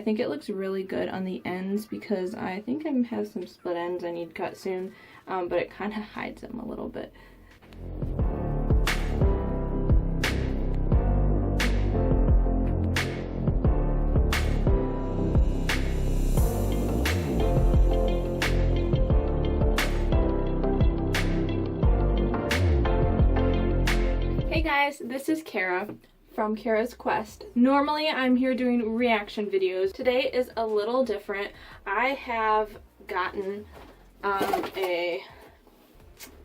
think it looks really good on the ends because I think I have some split ends I need cut soon, but it kind of hides them a little bit. Hey guys, this is Kara from Kara's Quest. Normally I'm here doing reaction videos. Today is a little different. I have gotten a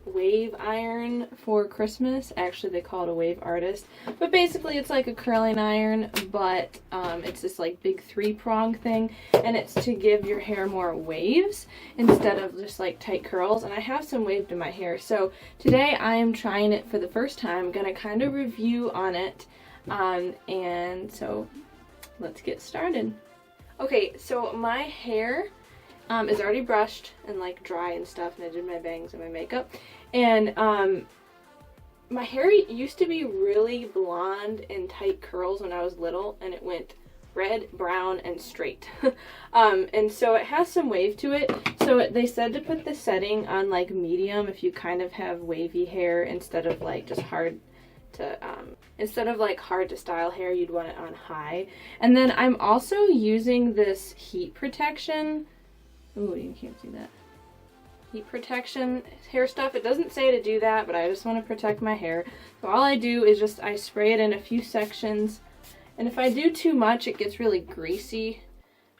wave iron for Christmas. Actually, they call it a Wave Artist, but basically it's like a curling iron, but it's this like big 3-prong thing, and it's to give your hair more waves instead of just like tight curls. And I have some waved in my hair, so today I am trying it for the first time. I'm gonna kind of review on it, and so let's get started. Okay, so my hair is already brushed and like dry and stuff, and I did my bangs and my makeup, and my hair used to be really blonde in tight curls when I was little, and it went red, brown, and straight. And so it has some wave to it. So they said to put the setting on like medium if you kind of have wavy hair instead of like just hard to style hair. You'd want it on high. And then I'm also using this heat protection. Ooh, you can't see that. Heat protection hair stuff. It doesn't say to do that, but I just want to protect my hair. So all I do is just I spray it in a few sections. And if I do too much, it gets really greasy.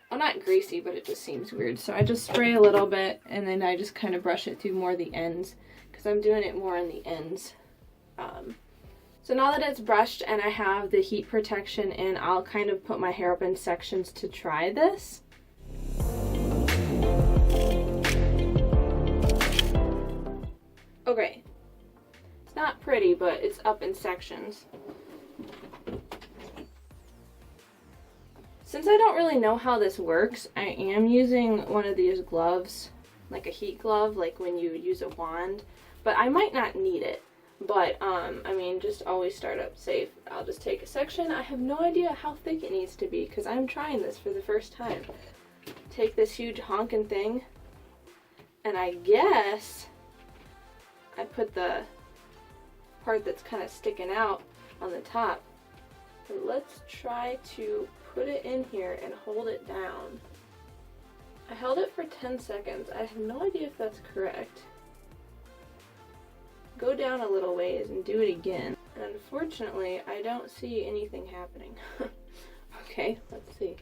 Well, not greasy, but it just seems weird. So I just spray a little bit, and then I just kind of brush it through more of the ends, because I'm doing it more on the ends. So now that it's brushed and I have the heat protection in, I'll kind of put my hair up in sections to try this. Okay, it's not pretty, but it's up in sections. Since I don't really know how this works, I am using one of these gloves, like a heat glove, like when you use a wand, but I might not need it. But, I mean, just always start up safe. I'll just take a section. I have no idea how thick it needs to be because I'm trying this for the first time. Take this huge honking thing, and I guess I put the part that's kind of sticking out on the top. So let's try to put it in here and hold it down. I held it for 10 seconds. I have no idea if that's correct. Go down a little ways and do it again. And unfortunately, I don't see anything happening. Okay, let's see.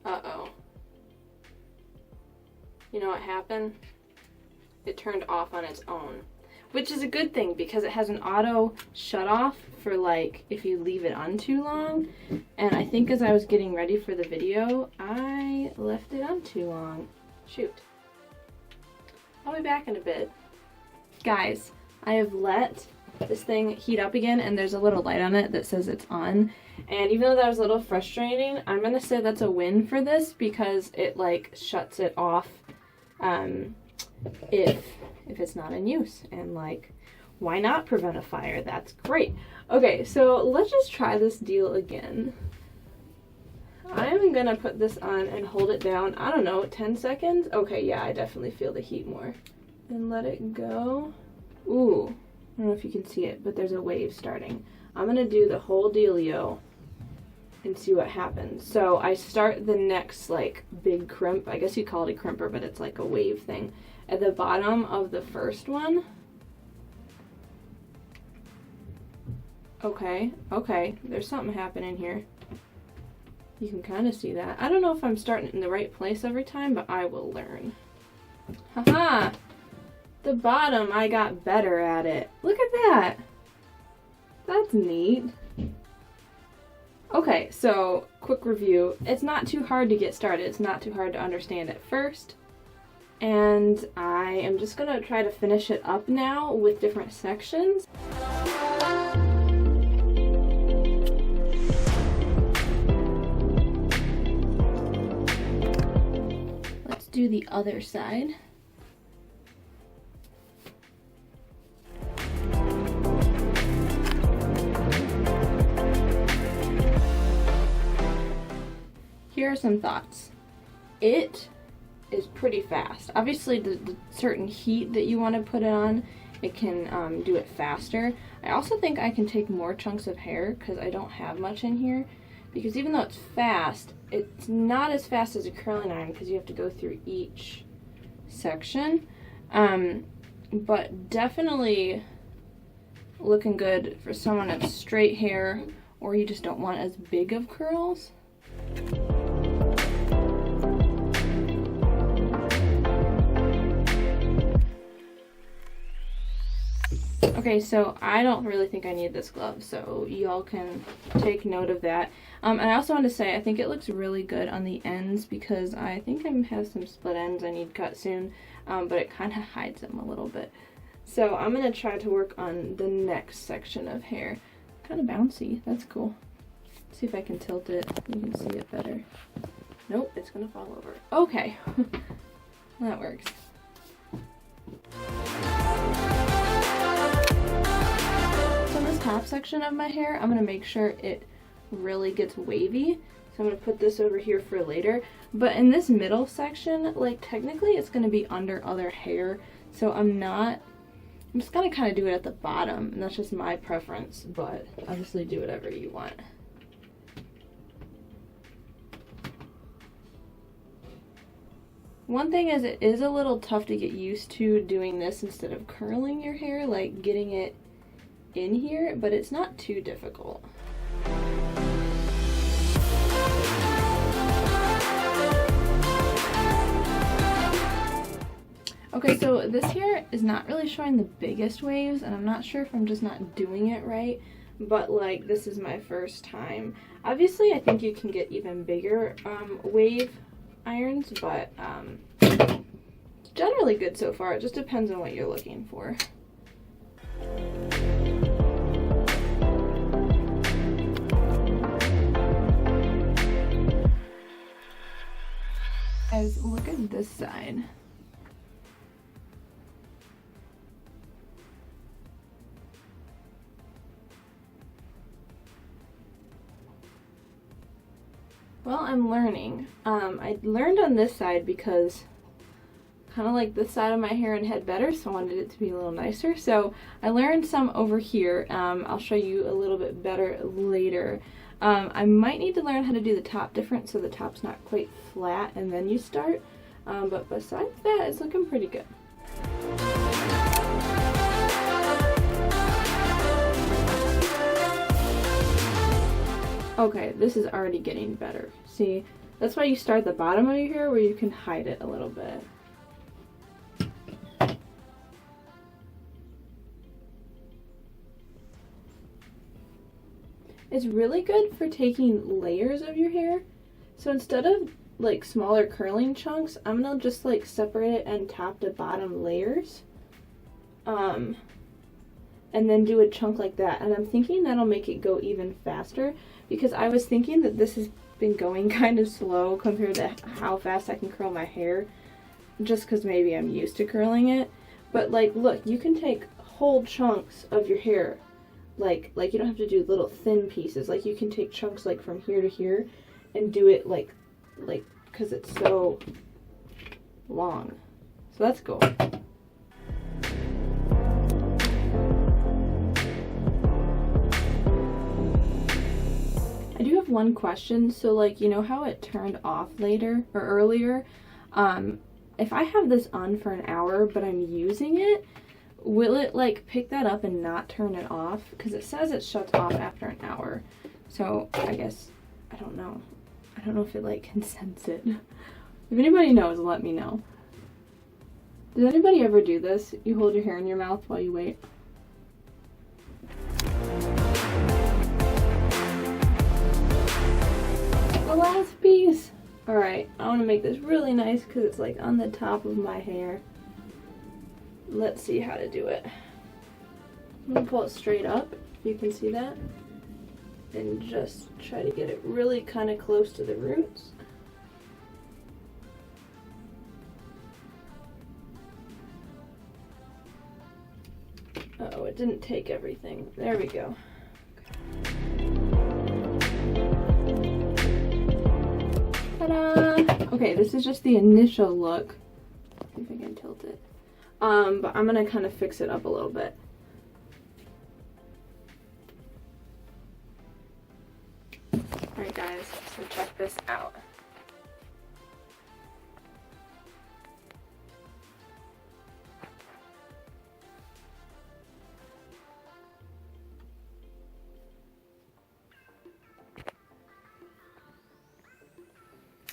Uh-oh. You know what happened? It turned off on its own. Which is a good thing because it has an auto shut off for like if you leave it on too long. And I think as I was getting ready for the video, I left it on too long. Shoot. I'll be back in a bit. Guys, I have let this thing heat up again, and there's a little light on it that says it's on. And even though that was a little frustrating, I'm gonna say that's a win for this because it like shuts it off if it's not in use. And like, why not prevent a fire? That's great. Okay, so let's just try this deal again. I'm gonna put this on and hold it down, I don't know, 10 seconds? Okay, yeah, I definitely feel the heat more. And let it go. Ooh, I don't know if you can see it, but there's a wave starting. I'm gonna do the whole dealio and see what happens. So I start the next like big crimp, I guess you call it a crimper, but it's like a wave thing, at the bottom of the first one. Okay, there's something happening here. You can kind of see that. I don't know if I'm starting in the right place every time, but I will learn. Haha! The bottom, I got better at it. Look at that! That's neat. Okay, so quick review. It's not too hard to get started. It's not too hard to understand at first. And I am just gonna try to finish it up now with different sections. Do the other side. here are some thoughts. It is pretty fast. Obviously, the certain heat that you want to put it on, it can do it faster. I also think I can take more chunks of hair because I don't have much in here. Because even though it's fast, it's not as fast as a curling iron because you have to go through each section. But definitely looking good for someone that's straight hair or you just don't want as big of curls. Okay, so I don't really think I need this glove, so y'all can take note of that. And I also want to say, I think it looks really good on the ends because I think I have some split ends I need cut soon, but it kind of hides them a little bit. So I'm going to try to work on the next section of hair. Kind of bouncy, that's cool. See if I can tilt it, you can see it better. Nope, it's going to fall over. Okay, that works. Top section of my hair, I'm going to make sure it really gets wavy, so I'm going to put this over here for later. But in this middle section, like technically it's going to be under other hair, so I'm just going to kind of do it at the bottom, and that's just my preference, but obviously do whatever you want. One thing is, it is a little tough to get used to doing this instead of curling your hair, like getting it in here, but it's not too difficult. Okay, so this hair is not really showing the biggest waves, and I'm not sure if I'm just not doing it right, but like this is my first time. Obviously, I think you can get even bigger wave irons, but it's generally good so far. It just depends on what you're looking for. Guys, look at this side. Well, I'm learning. I learned on this side because kind of like this side of my hair and head better, so I wanted it to be a little nicer. So I learned some over here. I'll show you a little bit better later. I might need to learn how to do the top different so the top's not quite flat and then you start. But besides that, it's looking pretty good. Okay, this is already getting better. See, that's why you start the bottom of your hair where you can hide it a little bit. It's really good for taking layers of your hair. So instead of like smaller curling chunks, I'm gonna just like separate it and top to bottom layers. And then do a chunk like that. And I'm thinking that'll make it go even faster because I was thinking that this has been going kind of slow compared to how fast I can curl my hair, just because maybe I'm used to curling it. But like, look, you can take whole chunks of your hair. Like you don't have to do little thin pieces. Like you can take chunks like from here to here and do it like because it's so long. So that's cool. I do have one question. So like, you know how it turned off later or earlier? If I have this on for an hour but I'm using it, will it like pick that up and not turn it off? Because it says it shuts off after an hour. So I guess, I don't know. I don't know if it like can sense it. If anybody knows, let me know. Does anybody ever do this? You hold your hair in your mouth while you wait? The last piece. Alright, I want to make this really nice because it's like on the top of my hair. Let's see how to do it. I'm going to pull it straight up, if you can see that. And just try to get it really kind of close to the roots. Uh-oh, it didn't take everything. There we go. Ta-da! Okay, this is just the initial look. See if I can tilt it. But I'm gonna kind of fix it up a little bit. Alright guys, so check this out.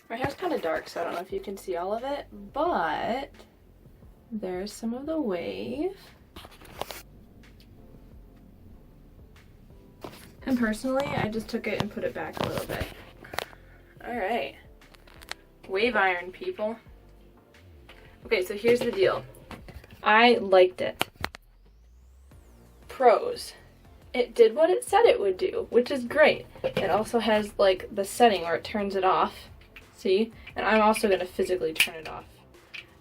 My hair's kind of dark, so I don't know if you can see all of it, but there's some of the wave. And personally, I just took it and put it back a little bit. Alright. Wave iron, people. Okay, so here's the deal. I liked it. Pros. It did what it said it would do, which is great. It also has like the setting where it turns it off. See? And I'm also going to physically turn it off.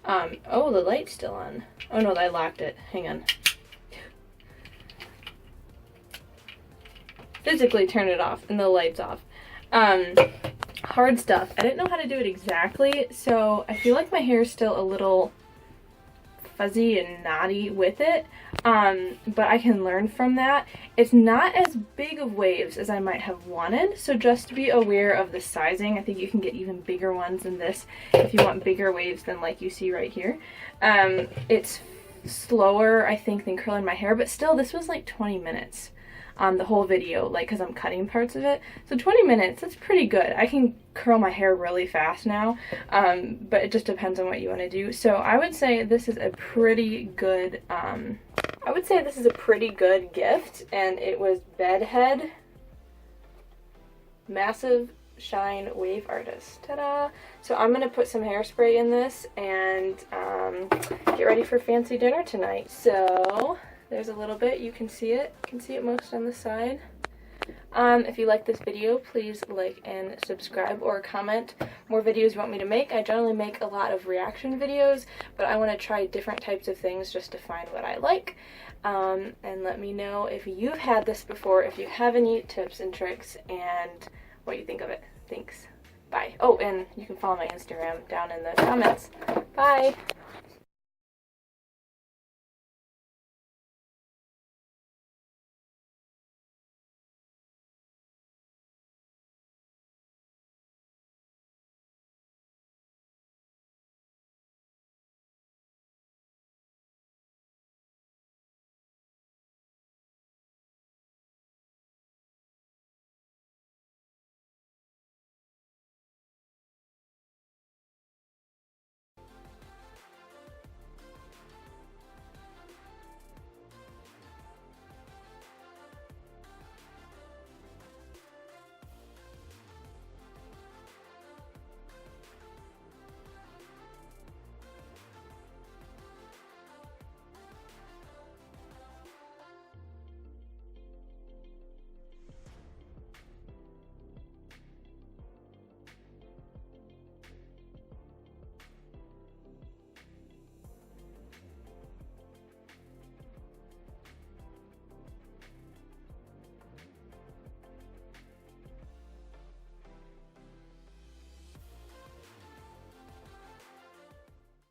Oh, the light's still on. Oh no, I locked it. Hang on. Physically turn it off and the light's off. Hard stuff. I didn't know how to do it exactly, so I feel like my hair is still a little fuzzy and knotty with it, but I can learn from that. It's not as big of waves as I might have wanted, so just be aware of the sizing. I think you can get even bigger ones than this if you want bigger waves than like you see right here. It's slower, I think, than curling my hair, but still, this was like 20 minutes. The whole video, like, because I'm cutting parts of it. So 20 minutes, that's pretty good. I can curl my hair really fast now, but it just depends on what you want to do. So I would say this is a pretty good, gift, and it was Bedhead Massive Shine Wave Artist. Ta-da! So I'm going to put some hairspray in this and get ready for fancy dinner tonight. So there's a little bit, you can see it. You can see it most on the side. If you like this video, please like and subscribe or comment more videos you want me to make. I generally make a lot of reaction videos, but I want to try different types of things just to find what I like. And let me know if you've had this before, if you have any tips and tricks, and what you think of it. Thanks. Bye. Oh, and you can follow my Instagram down in the comments. Bye.